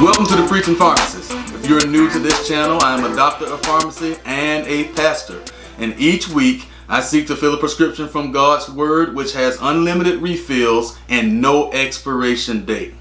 Welcome to the Preaching Pharmacist. If you're new to this channel, I am a doctor of pharmacy and a pastor. And each week, I seek to fill a prescription from God's Word, which has unlimited refills and no expiration date.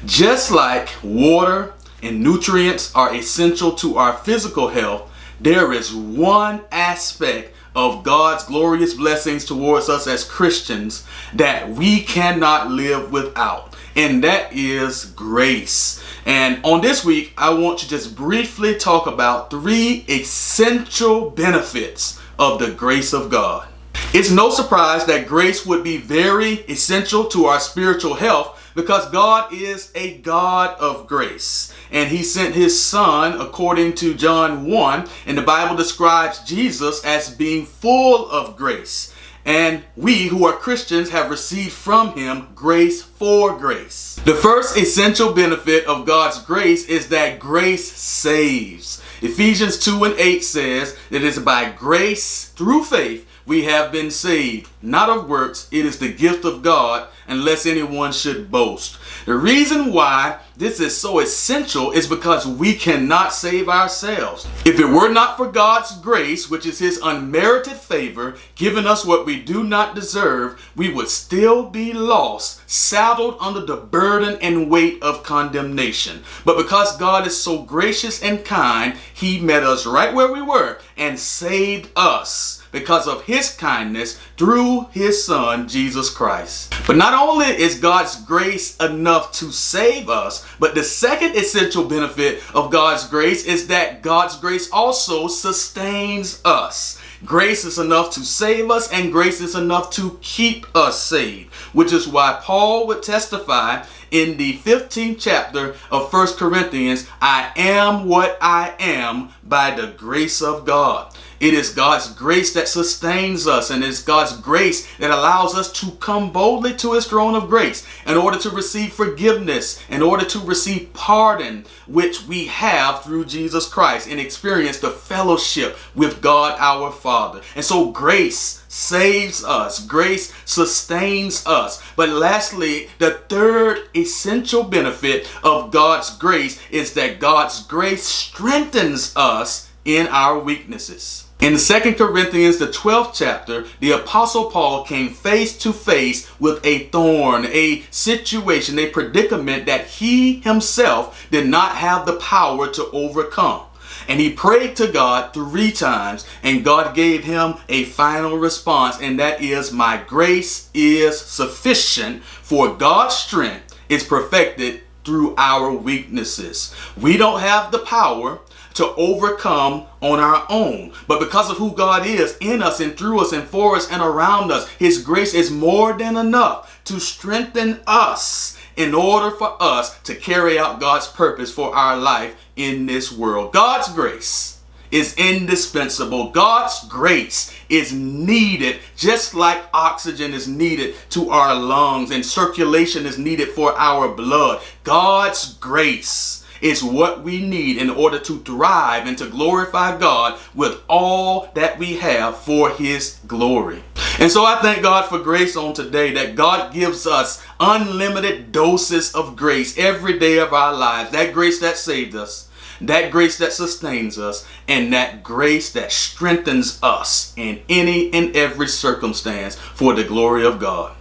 Just like water and nutrients are essential to our physical health, there is one aspect of God's glorious blessings towards us as Christians that we cannot live without, and that is grace. And on this week, I want to just briefly talk about 3 essential benefits of the grace of God. It's no surprise that grace would be very essential to our spiritual health because God is a God of grace. And he sent his son, according to John 1, and the Bible describes Jesus as being full of grace. And we who are Christians have received from him grace for grace. The first essential benefit of God's grace is that grace saves. Ephesians 2:8 says that it is by grace through faith we have been saved, not of works. It is the gift of God, unless anyone should boast. The reason why this is so essential is because we cannot save ourselves. If it were not for God's grace, which is his unmerited favor, giving us what we do not deserve, we would still be lost, saddled under the burden and weight of condemnation. But because God is so gracious and kind, he met us right where we were and saved us because of his kindness through his son, Jesus Christ. But not only is God's grace enough to save us, but the second essential benefit of God's grace is that God's grace also sustains us. Grace is enough to save us, and grace is enough to keep us saved, which is why Paul would testify in the 15th chapter of 1 Corinthians, I am what I am by the grace of God. It is God's grace that sustains us, and it's God's grace that allows us to come boldly to his throne of grace in order to receive forgiveness, in order to receive pardon, which we have through Jesus Christ, and experience the fellowship with God our Father. And so grace saves us. Grace sustains us. But lastly, the third essential benefit of God's grace is that God's grace strengthens us in our weaknesses. In 2 Corinthians, the 12th chapter, the Apostle Paul came face to face with a thorn, a situation, a predicament that he himself did not have the power to overcome. And he prayed to God 3 times, and God gave him a final response, and that is, my grace is sufficient, for God's strength is perfected through our weaknesses. We don't have the power to overcome on our own, but because of who God is in us and through us and for us and around us, his grace is more than enough to strengthen us in order for us to carry out God's purpose for our life in this world. God's grace is indispensable. God's grace is needed, just like oxygen is needed to our lungs and circulation is needed for our blood. God's grace is what we need in order to thrive and to glorify God with all that we have for his glory. And so I thank God for grace on today, that God gives us unlimited doses of grace every day of our lives. That grace that saved us, that grace that sustains us, and that grace that strengthens us in any and every circumstance for the glory of God.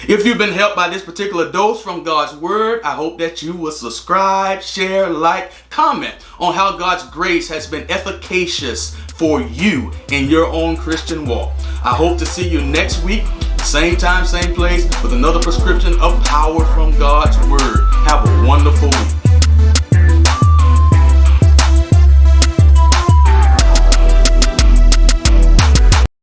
If you've been helped by this particular dose from God's Word, I hope that you will subscribe, share, like, comment on how God's grace has been efficacious for you in your own Christian walk. I hope to see you next week, same time, same place, with another prescription of power from God's Word. Have a wonderful week.